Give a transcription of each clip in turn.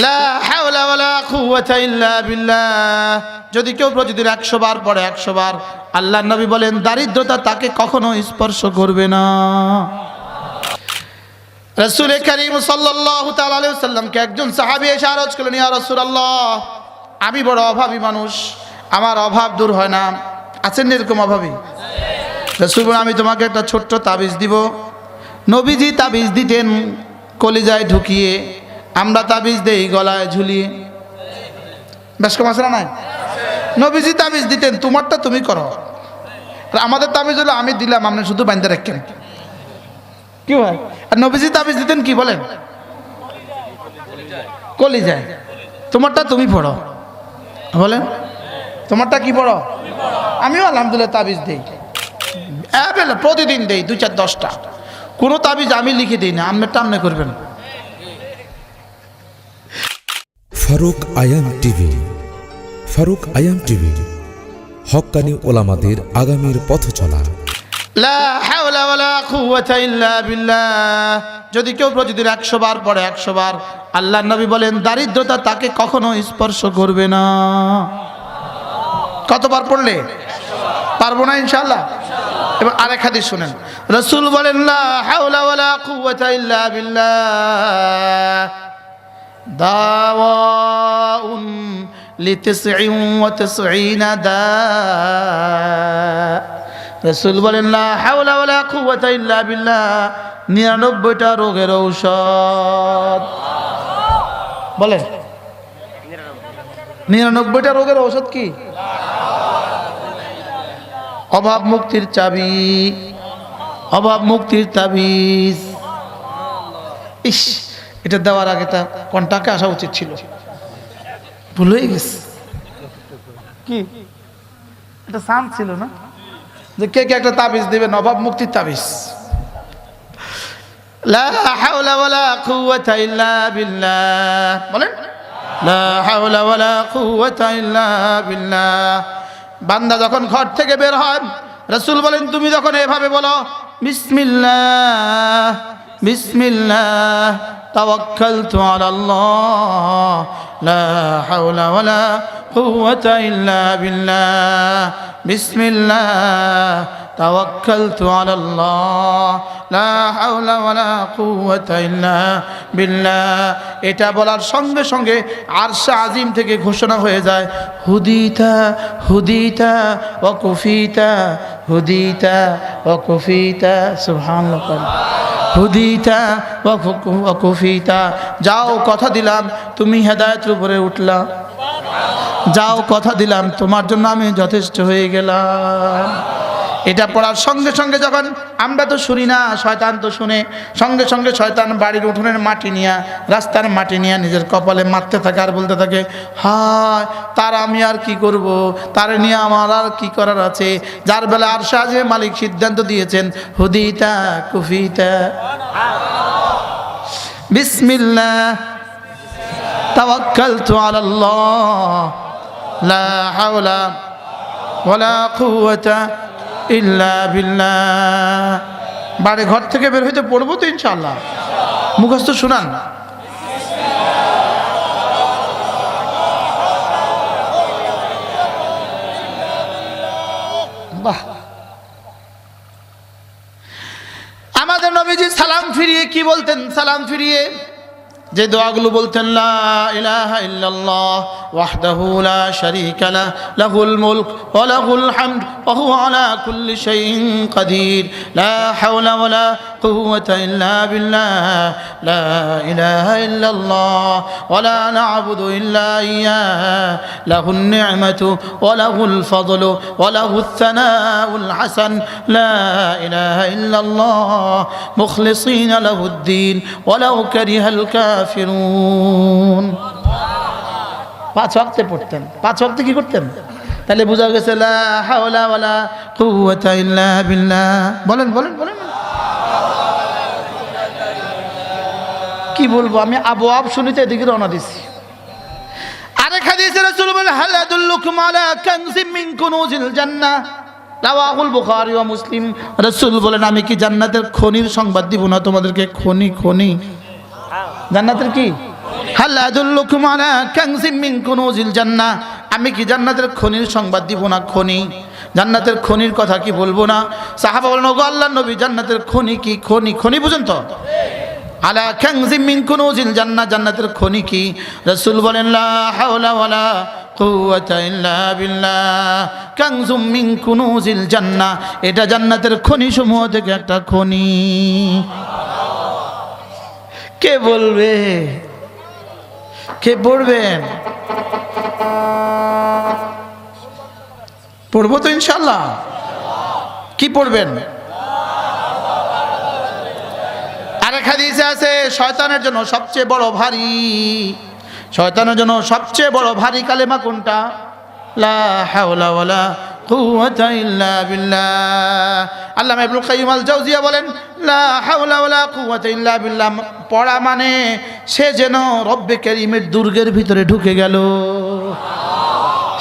লা হাওলা ওয়ালা কুওয়াতা ইল্লা বিল্লাহ। যদি কেউ প্রতিদিন 100 বার পড়ে 100 বার, আল্লাহর নবী বলেন দারিদ্রতা তাকে কখনো স্পর্শ করবে না। রাসূল করিম সাল্লাল্লাহু তাআলা আলাইহি ওয়াসাল্লামকে একজন সাহাবী এসে আরজ করলেন, ইয়া রাসূলুল্লাহ, আমি বড় অভাবী মানুষ, আমার অভাব দূর হয় না। আছেন এরকম অভাবী? রাসূল বলেন, আমি তোমাকে একটা ছোট্ট তাবিজ দিব। নবীজি তাবিজ দিতেন কলিজায় ঢুকিয়ে, আমরা তাবিজ দেই গলায় ঝুলিয়ে। বেশ কম আছে না নাই? নবীজি তাবিজ দিতেন তোমারটা তুমি করো, আর আমাদের তাবিজ হলো আমি দিলাম আপনি শুধু বাঁধতে রাখেন। কি হয়? আর নবীজি তাবিজ দিতেন কি বলেন? কলিজায়। তোমারটা তুমি পড়ো। বলেন তোমারটা কি পড়ো? আমিও আলহামদুলিল্লাহ তাবিজ দেই, প্রতিদিন দেই 2-4-10টা। কোনো তাবিজ আমি লিখে দিই না, আপনারটা আপনি করবেন। ফারুক আয়াম টিভি। ফারুক আয়াম টিভি, হক্কানি ওলামাদের আগামীর পথ চলা। লা হাওলা ওয়ালা কুওয়াতা ইল্লা বিল্লাহ। যদি কেউ প্রতিদিন 100 বার পড়ে 100 বার, আল্লাহর নবী বলেন দারিদ্রতা তাকে কখনো স্পর্শ করবে না। কতবার পড়লে? পারবো না ইনশাআল্লাহ। এবার আরেক হাদিস শুনেন, রাসূল বলেন লা হাওলা ওয়ালা কুওয়াতা ইল্লা বিল্লাহ দাওয়াউন লি99 দা। রাসূল বলেন লা হাওলা ওয়ালা কুওয়াতা ইল্লা বিল্লাহ 99টা রোগের ঔষধ। বলেন 99টা রোগের ঔষধ কি? অভাব মুক্তির চাবি, অভাব মুক্তির তাবিজ। ইস, এটা দেওয়ার আগে তা কন্টাকে আসা উচিত ছিল, ভুল হয়ে গেছে। কি এটা চান্স ছিল না যে কে কে একটা তাবিজ দিবেন, অভাব মুক্তির তাবিজ। লা হাওলা ওয়ালা কুওয়াতা ইল্লা বিল্লাহ। বলেন লা হাওলা ওয়ালা কুওয়াতা ইল্লা বিল্লাহ। বান্দা যখন ঘর থেকে বের হয়, রাসূল বলেন তুমি যখন এভাবে বলো, বিসমিল্লাহ বিসমিল্লাহ তাওয়াক্কালতু আলাল্লাহ লা হাওলা ওয়ালা কুওয়াতা ইল্লা বিল্লাহ, বিসমিল্লাহ তাওয়াক্কালতু আলাল্লাহ লা হাওলা ওয়ালা কুওয়াতা ইল্লা বিল্লাহ। এটা বলার সঙ্গে সঙ্গে আরশে আজিম থেকে ঘোষণা হয়ে যায়, হুদিতা হুদিতা ওয়া কুফিতা, হুদিতা ওয়া কুফিতা। সুবহানাল্লাহ। হুদিতা ওয়া কুফিতা। যাও কথা দিলাম তুমি হেদায়েতের উপরে উঠলা, যাও কথা দিলাম তোমার জন্য আমি যথেষ্ট হয়ে গেলাম। এটা পড়ার সঙ্গে সঙ্গে যখন আমরা তো শুনি না, শয়তান তো শুনে, সঙ্গে সঙ্গে শয়তান বাড়ির উঠোনের মাটি নিয়ে, রাস্তার মাটি নিয়ে নিজের কপালে মারতে থাকে আর বলতে থাকে, হায় তার আমি আর কি করব, তার নিয়ে আমার আর কি করার আছে, যার বেলা আর সাজে মালিক সিদ্ধান্ত দিয়েছেন হুদিতা কুফিতা। বিসমিল্লাহ তাওয়াক্কালতু আলাল্লাহ লা হাওলা ওয়ালা কুওয়াতা ইল্লা বিল্লাহ। বাড়ি ঘর থেকে বের হইতে পড়বো তো ইনশাআল্লাহ। মুখস্থ শুনান। বাহ। আমাদের নবীজি সালাম ফিরিয়ে কি বলতেন? সালাম ফিরিয়ে যে দোয়াগুলো বলতেন, লা ইলাহা ইল্লাল্লাহ ওয়াহদাহু লা শারীকা লাহু লাহুল মুলক ওয়া লাহুল হামদ ওয়া হুয়া আলা কুল্লি শাইইন কাদির, লা হাওলা ওয়ালা কুওয়াতা ইল্লা বিল্লাহ, লা ইলাহা ইল্লাল্লাহ ওয়া লা না'বুদু ইল্লা ইয়্যাহু, লাহুন নি'মাতু ওয়া লাহুল ফাদলু ওয়া লাহুত থানাউল হাসান, লা ইলাহা ইল্লাল্লাহ মুখলিসিনা লাহুদ-দ্বীন ওয়ালাউ কারিহাল কাফিরুন। 5 ওয়াক্তে পড়তেন। 5 ওয়াক্তে কি করতেন? তাহলে বোঝা গেছে লা হাওলা ওয়ালা কুওয়াতা ইল্লা বিল্লাহ। বলেন বলেন বলেন। কি বলবো আমি, আবু আব শুনিতে এদিকে রওনা দিছি। আরেক হাদিসে রাসূল বলেন, হাল আদুল্লুকুম আলা কানজিম মিন কুনুজিল জান্নাহ, রাওয়াহুল বুখারী ওয়া মুসলিম। রাসূল বলেন আমি কি জান্নাতের খনির সংবাদ দিব না তোমাদেরকে? খনি খনি, জান্নাতের কি হাল আদুল্লুকুম আলা কানজিম মিন কুনুজিল জান্নাহ, আমি কি জান্নাতের খনির সংবাদ দিব না? খনি, জান্নাতের খনির কথা কি বলবো না? সাহাবা বলেন, ওগো আল্লাহর নবী, জান্নাতের খনি কি? খনি, খনি বুঝেন তো? আলা কানজিম মিন কুনুজিল জান্নাহ, জান্নাতের খনি কি? রাসূল বলেন, লা হাওলা ওয়ালা কুওয়াতা ইল্লা বিল্লাহ, কানজুম মিন কুনুজিল জান্নাহ, এটা জান্নাতের খনি সমূহ থেকে একটা খনি। কে বলবে? কে পড়বেন? পড়বো তো ইনশাআল্লাহ। কি পড়বেন? আরেক হাদিসে আছে, শয়তানের জন্য সবচেয়ে বড় ভারী, শয়তানের জন্য সবচেয়ে বড় ভারী কালেমা কোনটা? লা হাওলা ওয়ালা কুওয়াতা ইল্লা বিল্লাহ। আল্লামা ইবনুল কাইয়িম আল জাওজিয়া বলেন, লা হাওলা ওয়ালা কুওয়াতা ইল্লা বিল্লাহ পড়া মানে সে যেন রব্বে কারীমের দুর্গের ভিতরে ঢুকে গেল,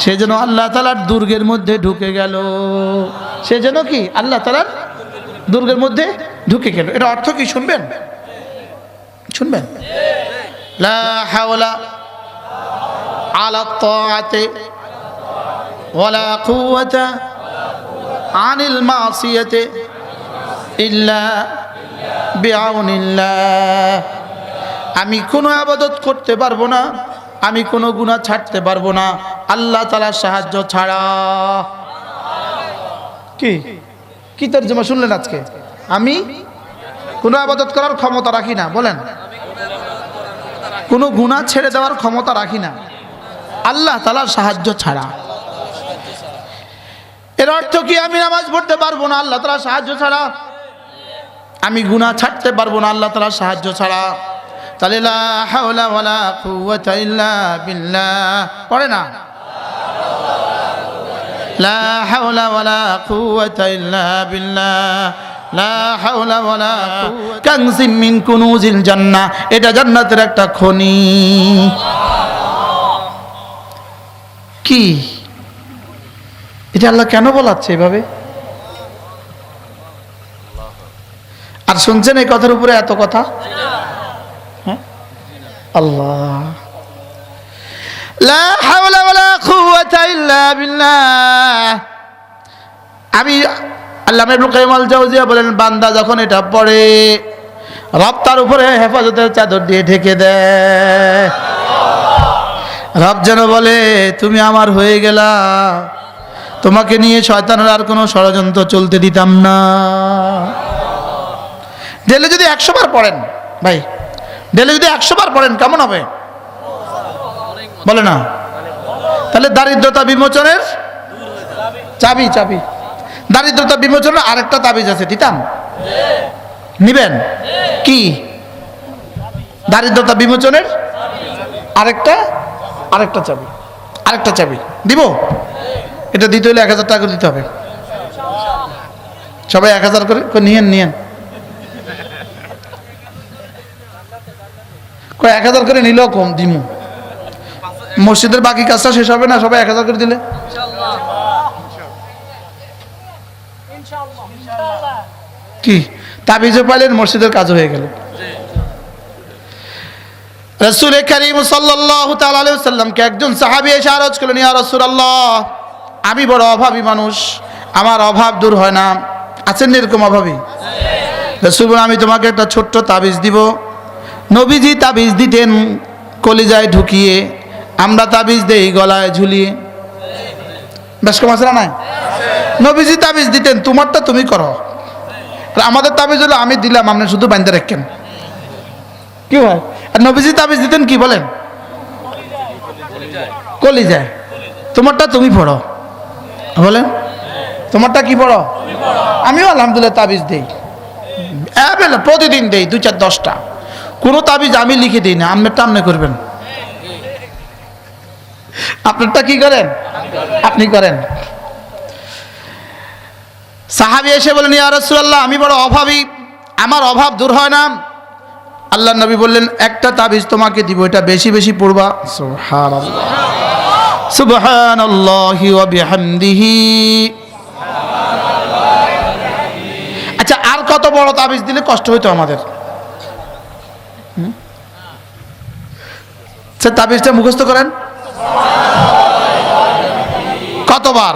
সে যেন আল্লাহ তাআলার দুর্গের মধ্যে ঢুকে গেল, সে যেন কি আল্লাহ তাআলার দুর্গের মধ্যে ঢুকে গেল। এটা অর্থ কি শুনবেন? শুনবেন? লা হাওলা আলা তাআতি ওয়ালা কুওয়াতা আনিল মাসিয়াতি ইল্লা বিআউনিল্লাহ, আমি কোনো ইবাদত করতে পারবো না, আমি কোনো গুনাহ ছাড়তে পারবো না আল্লাহ তাআলার সাহায্য ছাড়া। কি কি তরজমা শুনলেন আজকে? আমি কোনো ইবাদত করার ক্ষমতা রাখি না, বলেন, কোনো গুনাহ ছেড়ে দেওয়ার ক্ষমতা রাখি না আল্লাহ তাআলার সাহায্য ছাড়া। এর অর্থ কি? আমি নামাজ পড়তে পারবো না আল্লাহ তাআলার সাহায্য ছাড়া, আমি গুনাহ ছাড়তে পারবো না আল্লাহ তাআলার সাহায্য ছাড়া। তাহলে লা হাওলা ওয়ালা কুওয়াতা ইল্লা বিল্লাহ পড়ে না, লা হাওলা ওয়ালা কুওয়াতা ইল্লা বিল্লাহ, লা হাওলা ওয়ালা কুওয়াতা কানজিম মিন কুনুজিল জান্নাহ, এটা জান্নাতের একটা খনি। কি এটা আল্লাহ কেন বলাচ্ছে এভাবে? আর শুনছেন এই কথার উপরে এত কথা? হ্যাঁ, আল্লাহ, লা হাওলা ওয়ালা কুওয়াতা ইল্লা বিল্লাহ। আমি আল্লামা ইবনুল কাইয়িম আল জাওজিয়া বলেন, বান্দা যখন এটা পড়ে রব তার উপরে হেফাজতের চাদর দিয়ে ঢেকে দেয়। রব যেন বলে, তুমি আমার হয়ে গেলা, তোমাকে নিয়ে শয়তানের আর কোনো ষড়যন্ত্র চলতে দিতাম না। ডেলে যদি 100 বার পড়েন ভাই, ডেলে যদি 100 বার পড়েন কেমন হবে বলে না? তাহলে দারিদ্রতা বিমোচনের চাবি, চাবি দারিদ্রতা বিমোচনের আরেকটা তাবিজ আছে, দিতাম? নিবেন? কি? দারিদ্রতা বিমোচনের আরেকটা চাবি, আরেকটা চাবি দিব। এটা দিতে হলে 1000 টাকা করে দিতে হবে। সবাই 1000 করে নিয়েন। কয় 1000 করে নিলেও কম দিমু, মসজিদের বাকি কাজটা শেষ হবে না সবাই 1000 করে দিলে? কি তাবিজও পাইলেন, মসজিদের কাজ হয়ে গেল। রাসূল কারীম সাল্লাল্লাহু তাআলা আলাইহি ওয়াসাল্লামকে একজন সাহাবী এসে আরজ করলেন, ইয়া রাসূলুল্লাহ, আমি বড় অভাবী মানুষ, আমার অভাব দূর হয় না। আছেন এরকম অভাবী? রাসূল বলেন, আমি তোমাকে একটা ছোট্ট তাবিজ দিব। নবীজি তাবিজ দিতেন কলিজায় ঢুকিয়ে, আমরা তাবিজ দেই গলায় ঝুলিয়ে। বেশ কম আছে না নাই? নবীজি তাবিজ দিতেন, তোমারটা তুমি করো, আর আমাদের তাবিজ হলো আমি দিলাম, আপনি শুধু বাঁধতে রাখেন। কি হয়? আর নবীজি তাবিজ দিতেন কি বলেন? কলিজায়। তোমারটা তুমি পড়ো, বলেন, তোমারটা কি পড়ো? আমিও আলহামদুলিল্লাহ তাবিজ দেই, প্রতিদিন দেই 2-4-10টা। কোনো তাবিজ আমি লিখে দিই না, আপনারটা আপনি করবেন। আপনারটা কি করেন? আপনি করেন। সাহাবী এসে বলেন, ইয়া রাসূলুল্লাহ, আমি বড় অভাবী, আমার অভাব দূর হয় না। আল্লাহর নবী বললেন, একটা তাবিজ তোমাকে দিব, এটা বেশি বেশি পড়বা। সুবহানাল্লাহ, সুবহানাল্লাহি ওয়া বিহামদিহি। আচ্ছা, আর কত বড় তাবিজ দিলে কষ্ট হইতো আমাদের? সে তাবিজটা মুখস্থ করেন কতবার?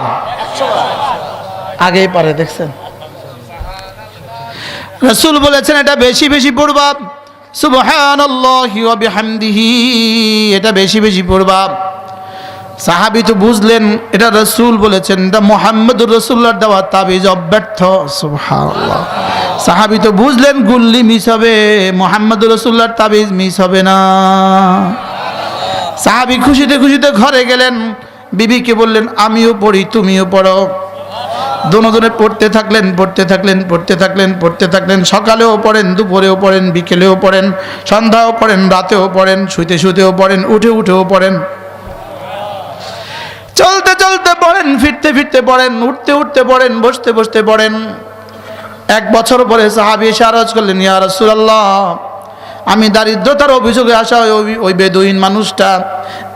আগেই পারে, দেখছেন? রাসূল বলেছেন এটা বেশি বেশি পড়বা, সুবহানাল্লাহি ওয়া বিহামদিহি, এটা বেশি বেশি পড়বা। সাহাবী তো বুঝলেন এটা রাসূল বলেছেন, এটা মুহাম্মদুর রাসূলুল্লাহর দেওয়া তাবিজ অব্যর্থ। সুবহানাল্লাহ। সাহাবী তো বুঝলেন গুল্লি মিস হবে, মুহাম্মদুর রাসূলুল্লাহর তাবিজ মিস হবে না। সাহাবী খুশিতে খুশিতে ঘরে গেলেন, বিবিকে বললেন আমিও পড়ি তুমিও পড়ো। দুজনে পড়তে থাকলেন পড়তে থাকলেন পড়তে থাকলেন পড়তে থাকলেন। সকালেও পড়েন, দুপুরেও পড়েন, বিকেলেও পড়েন, সন্ধ্যাও পড়েন, রাতেও পড়েন, শুইতে শুইতেও পড়েন, উঠে উঠেও পড়েন, চলতে চলতে পড়েন, ফিরতে ফিরতে পড়েন, উঠতে উঠতে পড়েন, বসতে বসতে পড়েন। 1 বছর পরে সাহাবী এসে আরজ করলেন, ইয়া রাসূলুল্লাহ, আমি দারিদ্রতার অভিযোগে আসা ওই বেদুইন মানুষটা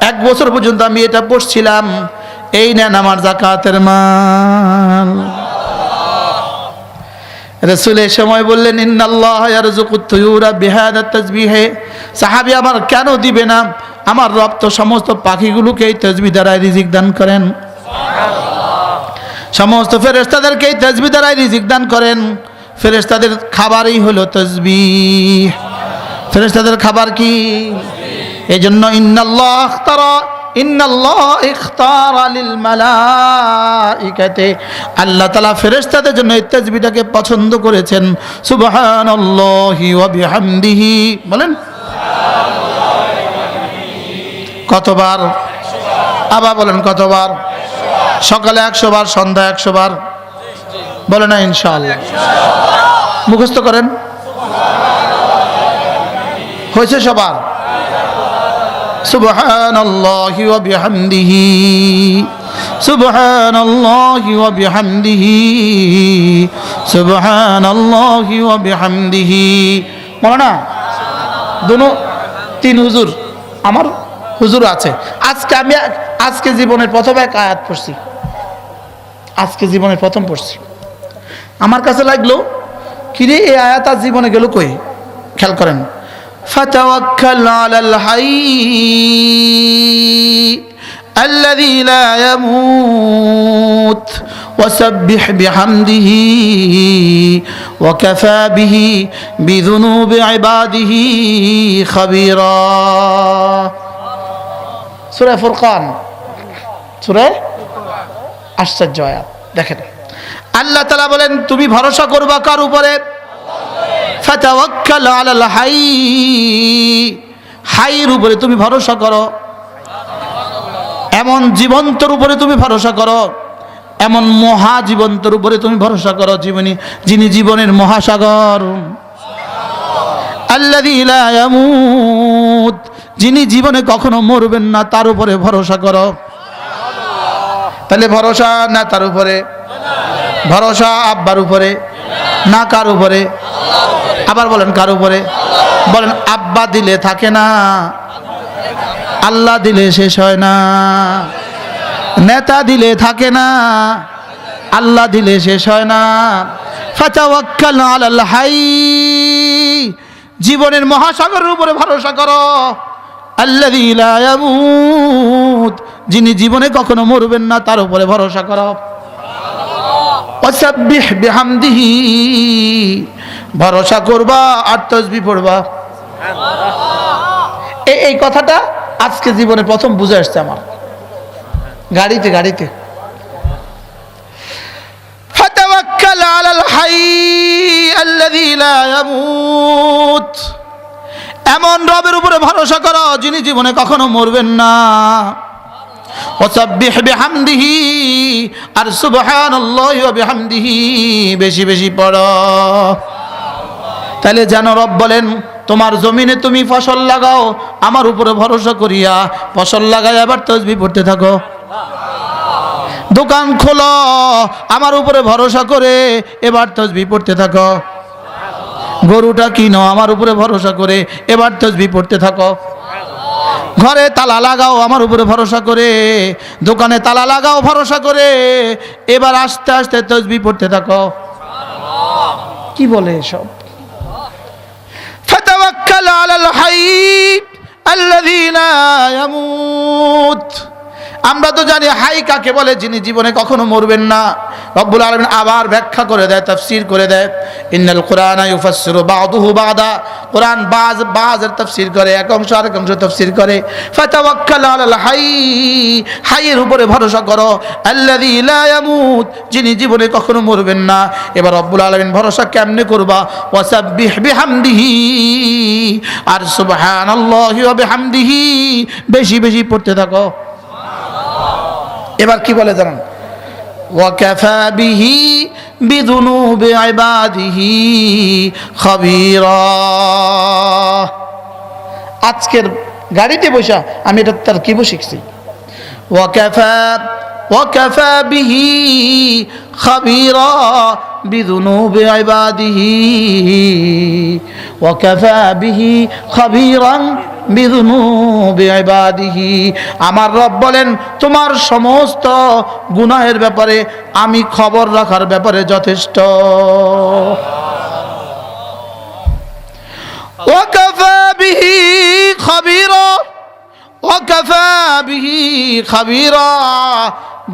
1 বছর পর্যন্ত আমি এটা পড়ছিলাম, এই নেন আমার যাকাতের মাল। রাসূল এই সময় বললেন, ইন্নাল্লাহ ইয়ারযুকুত তুয়ুরা বিহাদা তাসবিহে। সাহাবী আমার কেন দিবে না? আমার রব তো সমস্ত পাখিগুলোকে এই তাসবিহ দ্বারা রিজিক দান করেন, সমস্ত ফেরেশতাদেরকে এই তাসবিহ দ্বারা রিজিক দান করেন। ফেরেশতাদের খাবারই হলো তাসবিহ। ফেরেশতাদের খাবার কি? এজন্য ইন্নাল্লাহ ইখতারা লিল মালাইকাতি, আল্লাহ তাআলা ফেরেশতাদের জন্য এই তাসবিহটাকে পছন্দ করেছেন। সুবহানাল্লাহি ওয়া বিহামদিহি, বলেন কতবার? আবার বলেন কতবার? সকালে 100 বার, সন্ধ্যা 100 বার, বলে না ইনশাআল্লাহ। মুখস্থ করেন, হয়েছে সবার? সুবহানাল্লাহি ওয়া বিহামদিহি, সুবহানাল্লাহি ওয়া বিহামদিহি, সুবহানাল্লাহি ওয়া বিহামদিহি। মাওলানা দুনো 3 হুজুর, আমার হুজুর আছে। আজকে জীবনের প্রথম এক আয়াত পড়ছি, আজকে জীবনের প্রথম পড়ছি। আমার কাছে লাগলো কিরে এই আয়াত আজ জীবনে গেল কই? খেয়াল করেন, ফাতাওয়াক্কাল আলাল হাইয়্যি আল্লাযী লা ইয়ামুত ওয়াসাব্বিহ বিহামদিহি ওয়া কাফা বিহি বিযুনুবি ইবাদিহি খাবীরা। সূরা ফুরকান, সূরা আশ্চর্য আয়াত। দেখেন আল্লাহ তাআলা বলেন তুমি ভরসা করবা কার উপরে? ফাতাওয়াক্কাল আলাল হাইয়্যি, হাইয়ের উপরে তুমি ভরসা করো। এমন জীবন্তর উপরে তুমি ভরসা করো, এমন মহা জীবন্তর উপরে তুমি ভরসা করো যিনি জীবনের মহাসাগর। আল্লাযী লা ইয়ামুত, যিনি জীবনে কখনো মরবেন না, তার উপরে ভরসা করো। তাহলে ভরসা না তার উপরে? ভরসা আব্বার উপরে না কার উপরে? আবার বলেন কার উপরে? বলেন আব্বা দিলে থাকে না, আল্লাহ দিলে শেষ হয় না, নেতা দিলে থাকে না, আল্লাহ দিলে শেষ হয় না। ফাতাওয়াক্কাল আলাল হাইয়্যি, জীবনের মহাসাগরের উপরে ভরসা করো। আল্লাযী লা ইয়ামুত, যিনি জীবনে কখনো মরবেন না, তার উপরে ভরসা করো। ওয়াসাব্বিহ বিহামদিহি, ভরসা করবা আর তাসবিহ পড়বা। এই কথাটা আজকে জীবনে প্রথম বুঝে আসছে আমার, গাড়িতে। ফাতাওয়াক্কাল আলাল হাইয়্যি আল্লাযী লা ইয়ামুত, এমন রবের উপরে ভরসা করো যিনি জীবনে কখনো মরবেন না। ওয়াসাব্বিহ বিহামদিহি, আর সুবহানাল্লাহি ওয়া বিহামদিহি বেশি বেশি পড়ো। তাহলে যেন রব বলেন তোমার জমিনে তুমি ফসল লাগাও, আমার উপরে ভরসা করিয়া ফসল লাগাই আবার তাসবিহ পড়তে থাকো। দোকান খোলো, আমার উপরে ভরসা করে এবার তাসবিহ পড়তে থাকো। গরুটা কিনো, আমার উপরে ভরসা করে এবার তাসবিহ পড়তে থাকো। ঘরে তালা লাগাও, আমার উপরে ভরসা করে, দোকানে তালা লাগাও ভরসা করে, এবার আস্তে আস্তে তাসবিহ পড়তে থাকো। কি বলে এসব? ফাতাওয়াক্কাল আলাল হাইয়্যি আল্লাযী লা ইয়ামুত। আমরা তো জানি হাই কাকে বলে, যিনি জীবনে কখনো মরবেন না। রব্বুল আলামিন আবার ব্যাখ্যা করে দেয়, তাফসীর করে দেয়, ইন্নাল কুরআনা ইউফাসসিরু বা'দুহু বা'দা। কুরআন বাজের তাফসীর করে, এক অংশ আরেক অংশ তাফসীর করে। ফাতাওয়াক্কাল আলাল হাই, হাইয়ের উপরে ভরসা করো, আল্লাযী লা ইয়ামুত, যিনি জীবনে কখনো মরবেন না। এবার রব্বুল আলামিন ভরসা কেমনে করবা? ওয়াসাব্বিহ বিহামদিহি, আর সুবহানাল্লাহি ওয়া বিহামদিহি বেশি বেশি পড়তে থাকো। এবার কি বলে জানেন? ওয়াকাফা বিহি বিযুনুবি ইবাদিহি খাবীরা। আজকের গাড়িতে বসা আমি এটা তারকিবও শিখছি। ওয়াকাফা বিহি খাবীরা বিযুনুবি ইবাদিহি, ওয়াকাফা বিহি খাবীরান বিযুনুবি ইবাদিহি। আমার রব বলেন, তোমার সমস্ত গুনাহের ব্যাপারে আমি খবর রাখার ব্যাপারে যথেষ্ট। ওয়াকাফা বিহি খাবীরা, ওয়াকাফা বিহি খাবীরা।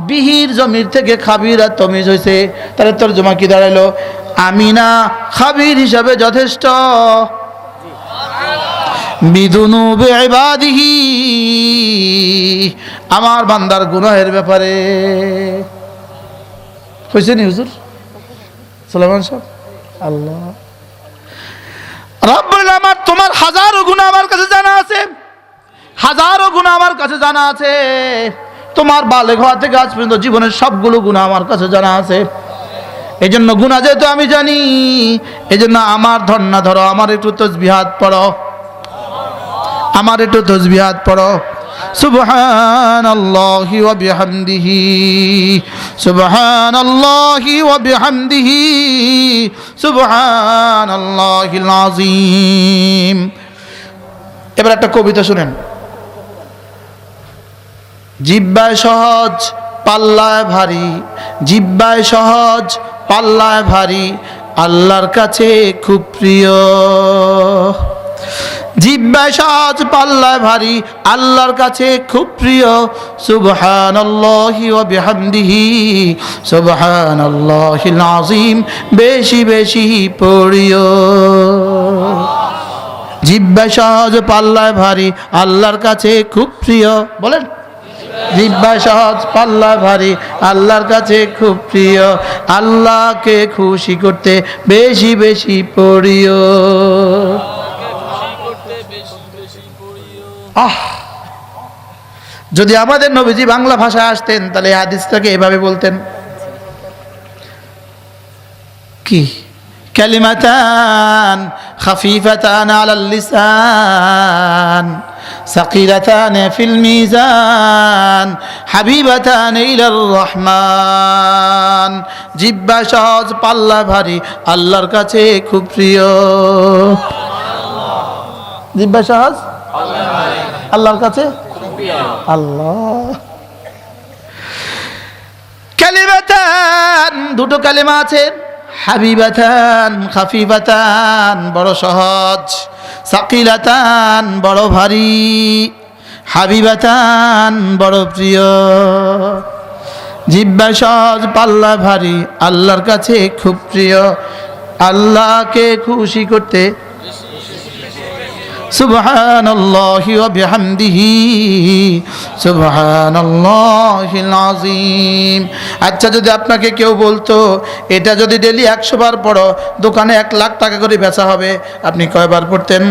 বিহির জমির থেকে খাবীরা তমিজ হয়েছে, তাহলে তরজমা কি দাঁড়ালো? আমি না খাবীর হিসাবে যথেষ্ট। বিযুনুবি ইবাদিহি, আমার বান্দার গুনাহের ব্যাপারে। হয়েছে নি হুজুর সুলাইমান সাহেব? আল্লাহ রব্বুল আমার তোমার হাজারো গুনাহ আমার কাছে জানা আছে, হাজারো গুনাহ আমার কাছে জানা আছে। তোমার বালেগ হওয়া থেকে আজ পর্যন্ত জীবনের সবগুলো গুনাহ আমার কাছে জানা আছে। এই জন্য গুনাহ যেহেতু আমি জানি, এই জন্য আমার ধর্ণা ধরো, আমার একটু তাসবিহাত পড়ো, আমার একটু তাসবিহাত পড়ো। সুবহানাল্লাহি ওয়া বিহামদিহি, সুবহানাল্লাহি ওয়া বিহামদিহি, সুবহানাল্লাহিল আযীম। এবার একটা কবিতা শুনেন। জিহ্বায় সহজ পাল্লায় ভারী, জিহ্বায় সহজ পাল্লায় ভারী, আল্লাহর কাছে খুব প্রিয়। জিহ্বায় সহজ পাল্লায় ভারী, আল্লাহর কাছে খুব প্রিয়। সুবহানাল্লাহি ওয়া বিহামদিহি, সুবহানাল্লাহিল আযীম বেশি বেশি পড়িও। জিহ্বায় সহজ পাল্লায় ভারী, আল্লাহর কাছে খুব প্রিয়। বলেন, জিহ্বায় সহজ পাল্লায় ভারী, আল্লাহর কাছে খুব প্রিয়। আল্লাহকে খুশি করতে বেশি বেশি পড়িও। যদি আমাদের নবীজি বাংলা ভাষায় আসতেন তাহলে এই হাদিসটাকে এভাবে বলতেন, কি? কালিমাতান খাফিফাতান আলাল লিসান, সাকিলাতান ফিল মিজান, হাবিবাতান ইলার রহমান। জিহ্বা সহজ পাল্লা ভারী, আল্লাহর কাছে খুব প্রিয়। জিহ্বা সহজ আল্লাহর কাছে আল্লাহ। কালিমাতান দুটো কালিমা আছে, হাবিবাতান খাফিফাতান বড় সহজ, সাকিলাতান বড় ভারী, হাবিবাতান বড় প্রিয়। জিহ্বা সহজ পাল্লা ভারী, আল্লাহর কাছে খুব প্রিয়। আল্লাহকে খুশি করতে সুবহানাল্লাহি ওয়া বিহামদিহি, সুবহানাল্লাহিল আযীম। আচ্ছা, যদি আপনাকে কেউ বলতো এটা যদি ডেলি 100 বার পড়ো দোকানে 1 লাখ টাকা করে বেচা হবে, আপনি কয়বার পড়তেন?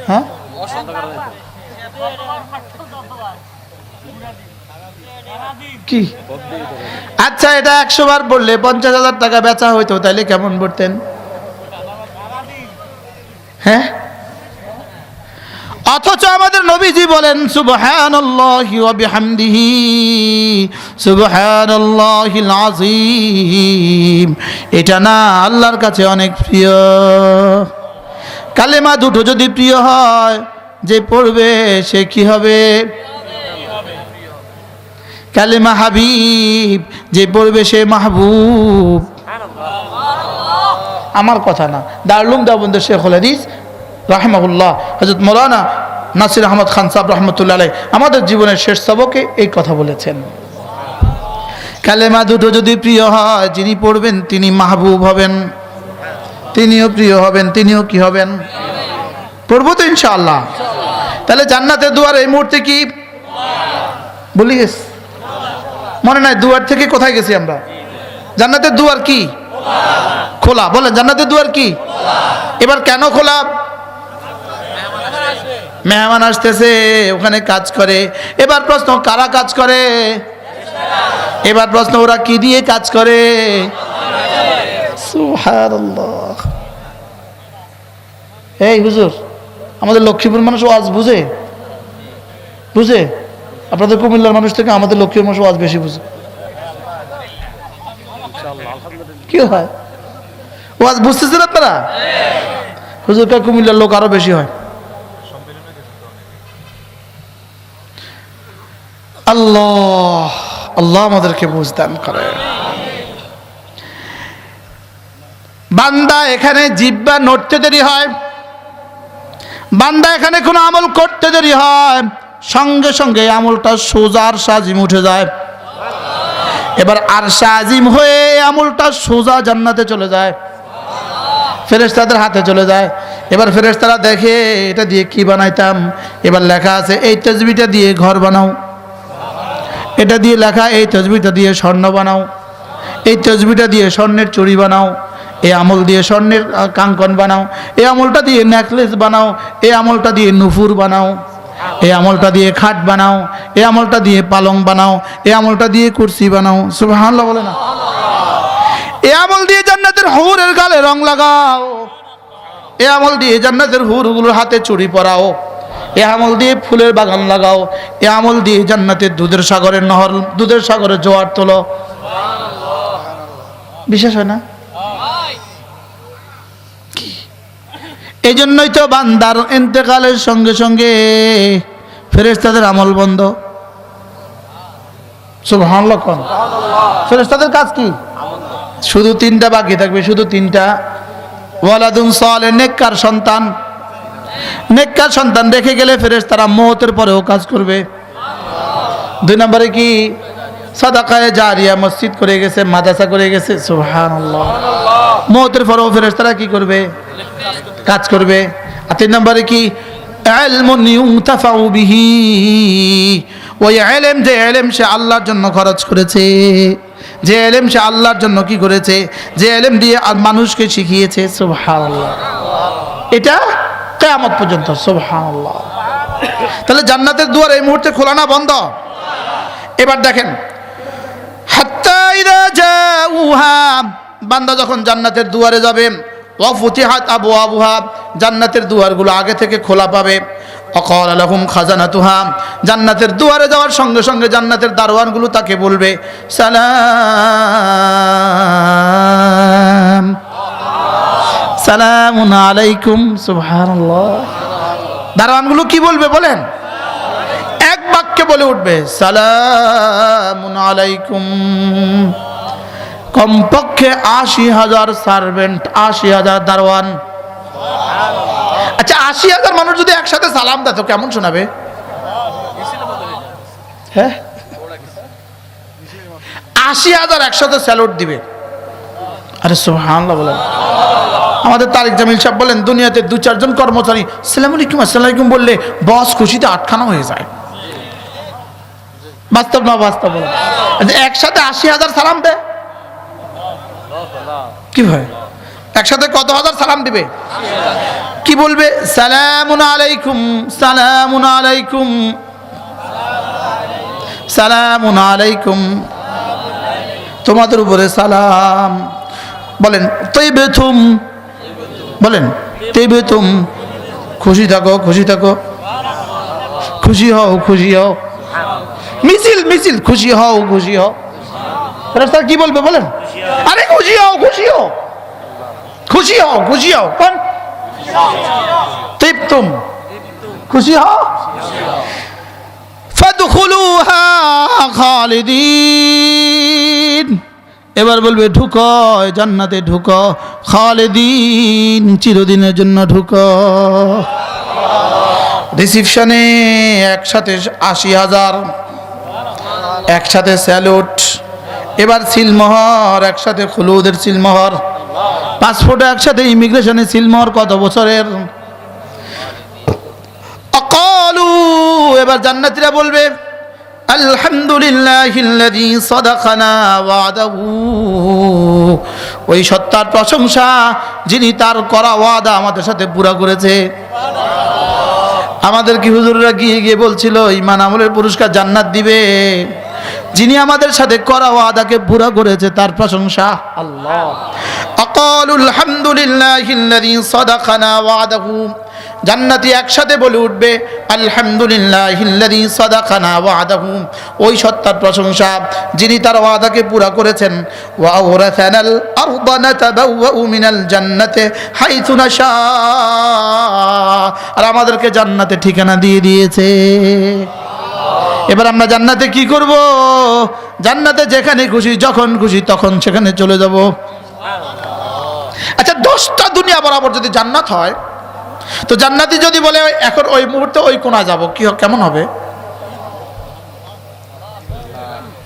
হ্যাঁ, কি? আচ্ছা, এটা 100 বার পড়লে 50,000 টাকা বেচা হইতো, তাহলে কেমন পড়তেন? হ্যাঁ, অথচ আমাদের নবীজি বলেন সুবহানাল্লাহি ওয়া বিহামদিহি, সুবহানাল্লাহিল আযীম। এটা না আল্লাহর কাছে অনেক প্রিয়। কালেমা দুটো যদি প্রিয় হয়, যে পড়বে সে কি হবে? কালেমা হাবিব, যে পড়বে সে মাহবুব। আমার কথা না, দারুল উলুম দেওবন্দের শেখুল হাদিস রাহিমাহুল্লাহ, হযরত মাওলানা নাসির আহমদ খান সাহেব রহমতুল্লাহ আলাইহি আমাদের জীবনের শেষ সবকে এই কথা বলেছেন। কালেমা দুটো যদি প্রিয় হয়, যিনি পড়বেন তিনি মাহবুব হবেন, তিনিও প্রিয় হবেন, তিনিও কি হবেন? পড়বো তো ইনশাআল্লাহ। তাহলে জান্নাতের দুয়ার এই মুহূর্তে কি বলি গেছি? মনে নাই দুয়ার থেকে কোথায় গেছি আমরা? জান্নাতের দুয়ার কি? খোলা। বলেন জান্নাতের দুয়ার কি? এবার কেন খোলা? মেহমান আসতেছে, ওখানে কাজ করে। এবার প্রশ্ন, কারা কাজ করে? এবার প্রশ্ন, ওরা কি দিয়ে কাজ করে? সুবহানাল্লাহ। এই হুজুর, আমাদের লক্ষ্মীপুর মানুষ ওয়াজ বুঝে? বুঝে? আপনাদের কুমিল্লার মানুষ থেকে আমাদের লক্ষ্মীপুর মানুষ ওয়াজ বেশি বুঝে। কি হয়? ওয়াজ বুঝতেছেন আপনারা? হুজুরটা কুমিল্লার লোক আরো বেশি হয়। আল্লাহ আল্লাহ আমাদেরকে বুঝদান করে। বান্দা এখানে জিহ্বা নড়তে দেরি হয়, বান্দা এখানে কোনো আমল করতে দেরি হয়, সঙ্গে সঙ্গে আমলটা সোজা আরশে আজিম উঠে যায়। এবার আরশে আজিম হয়ে আমলটা সোজা জান্নাতে চলে যায়, ফেরেশতাদের হাতে চলে যায়। এবার ফেরেশতারা দেখে এটা দিয়ে কি বানাইতাম, এবার লেখা আছে এই তাসবিহটা দিয়ে ঘর বানাও, এটা দিয়ে লেখা এই তাসবিহটা দিয়ে স্বর্ণ বানাও, এই তাসবিহটা দিয়ে স্বর্ণের চুড়ি বানাও, এই আমল দিয়ে স্বর্ণের কাঙ্কন বানাও, এই আমলটা দিয়ে নেকলেস বানাও, এই আমলটা দিয়ে নুপুর বানাও, এই আমলটা দিয়ে খাট বানাও, এই আমলটা দিয়ে পালং বানাও, এই আমলটা দিয়ে কুরসি বানাও। সুবহানাল্লাহ বলে না? এই আমল দিয়ে জান্নাতের হুরের গালে রং লাগাও, এই আমল দিয়ে জান্নাতের হুরগুলোর হাতে চুড়ি পরাও, এই আমল দিয়ে ফুলের বাগান লাগাও, এই আমল দিয়ে জান্নাতের দুধের সাগরের নহর, দুধের সাগরের জোয়ার তোলো। বিশ্বাস হয় না? এই জন্যই তো বান্দার ইন্তেকালের সঙ্গে সঙ্গে ফেরেশতাদের আমল বন্ধ। সুবহানাল্লাহ। কোন ফেরেশতাদের কাজ কি? শুধু তিনটা বাকি থাকবে, শুধু তিনটা। ওয়ালাদুন সালেহ, নেককার সন্তান। নেককার সন্তান রেখে গেলে ফেরেশতারা মওতের পরেও কাজ করবে। দুই নম্বরে কি? সাদাকায়ে জারিয়া, মসজিদ করে গেছে, মাদ্রাসা করে গেছে। সুবহানাল্লাহ। মওতের পরেও ফেরেশতারা কি করবে? কাজ করবে। আর তিন নম্বরে কি? ইলমুন ইউনতাফাউ বিহি, ওই ইলম, যে ইলম সে আল্লাহর জন্য খরচ করেছে, যে ইলম সে আল্লাহর জন্য কি করেছে, যে ইলম দিয়ে মানুষকে শিখিয়েছে। সুবহানাল্লাহ। এটা কিয়ামত পর্যন্ত। সুবহানাল্লাহ। তাহলে জান্নাতের দুয়ার এই মুহূর্তে খোলা না বন্ধ? এবার দেখেন, হাত্তা ইযা জাউহা, বান্দা যখন জান্নাতের দুয়ারে যাবে, ওয়া ফুতিহাত আবওয়াবুহা, জান্নাতের দুয়ারগুলো আগে থেকে খোলা পাবে। ওয়াকালা লাহুম খাজানাতুহা, জান্নাতের দুয়ারে যাওয়ার সঙ্গে সঙ্গে জান্নাতের দারোয়ানগুলো তাকে বলবে সালাম, সালামুন আলাইকুম। সুবহানাল্লাহ। দারোয়ানগুলো কি বলবে বলেন? এক বাক্যে বলে উঠবে সালামুন আলাইকুম। কমপক্ষে ৮০,০০০ সার্ভেন্ট, ৮০,০০০ দারোয়ান। আচ্ছা, ৮০,০০০ মানুষ যদি একসাথে সালাম দেয় তো কেমন শোনাবে? হ্যাঁ, ৮০,০০০ একসাথে স্যালুট দিবে। আরে সুবহানাল্লাহ বলেন। আমাদের তারিক জামিল সাহেব বলেন, দুনিয়াতে ২-৪ জন কর্মচারী আসসালামু আলাইকুম আসসালামু আলাইকুম বললে বস খুশিতে আটখানা হয়ে যায়। বাস্তব না বাস্তব বলেন? একসাথে ৮০,০০০ সালাম দেয় কি ভাই? একসাথে কত হাজার সালাম দিবে? কি বলবে? সালামুন আলাইকুম, সালামুন আলাইকুম, সালামুন আলাইকুম, তোমাদের উপরে সালাম। বলেন তাইবাতুম, বলেন তাইবাতুম, খুশি থাকো, খুশি থাকো, খুশি হও, খুশি হও, মিছিল মিছিল, খুশি হও, খুশি হও। ফেরেশতা কি বলবে বলেন? আরে খুশি হও, খুশি হও, খুশি হও, খুশি হও। কোন তিবতুম, খুশি হও। ফাদখুলুহা খালিদিন, এবার বলবে ঢুকো জান্নাতে, ঢুকো খালিদিন, চিরদিনের জন্য ঢুকো। রিসিপশনে একসাথে ৮০,০০০, একসাথে স্যালুট, এবার সিলমোহর একসাথে, খুলুদের সিলমোহর, পাসপোর্ট একসাথে, ইমিগ্রেশনের সিলমোহর কত বছরের। আকালু, এবার জান্নাতীরা বলবে আলহামদুলিল্লাহিল্লাযী সাদাকানা ওয়াদাহু, ওই সত্তার প্রশংসা যিনি তার করা ওয়াদা আমাদের সাথে পুরা করেছে। আমাদের কি হুজুররা গিয়ে গিয়ে বলছিল ঈমান আমলের পুরস্কার জান্নাত দিবে, যিনি আমাদের সাথে করা ওয়াদাকে পুরা করেছে তার প্রশংসা আল্লাহ। আকালু আলহামদুলিল্লাহিল্লাযী সাদাকানা ওয়াদাহু, জান্নাতি একসাথে বলে উঠবে আলহামদুলিল্লাহিল্লাযী সাদাকানা ওয়াদাহু, ওই সত্তার প্রশংসা যিনি তার ওয়াদাকে পুরা করেছেন। ওয়া আওরাসানাল আরদা নাতাবাওয়াউ মিনাল জান্নাতি হাইথু নাশা, আর আমাদেরকে জান্নাতে ঠিকানা দিয়ে দিয়েছে। এবার আমরা জান্নাতে কি করব? জান্নাতে যেখানে খুশি যখন খুশি তখন সেখানে চলে যাব। আচ্ছা, 10টা দুনিয়া বরাবর যদি জান্নাত হয়, তো জান্নাতি যদি বলে এখন ওই মুহূর্তে ওই কোণা যাব, কি কেমন হবে?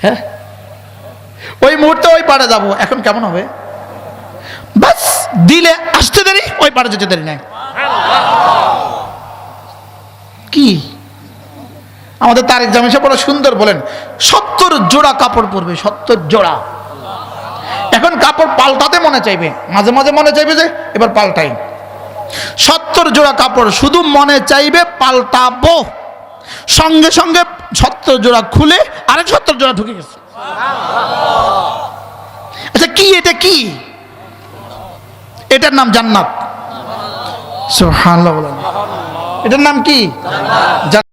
হ্যাঁ, ওই মুহূর্তে ওই পাড়ে যাব, এখন কেমন হবে? বাস দিলে আসতে দেরি, ওই পাড়ে যেতে দেরি নাই। কি আমাদের তারেক জামিল সাহেব বড় সুন্দর বলেন, 70 জোড়া কাপড় পরবে, 70 জোড়া। এখন কাপড় পাল্টাতে মনে চাইবে, মাঝে মাঝে মনে চাইবে যে এবার পাল্টাই। 70 জোড়া কাপড় শুধু মনে চাইবে পাল্টাবো, সঙ্গে সঙ্গে 70 জোড়া খুলে আরেক 70 জোড়া ঢুকে গেছে। আচ্ছা কি এটা? কি এটার নাম জান্নাত। সুবহানাল্লাহ, এটার নাম কি? জান্নাত।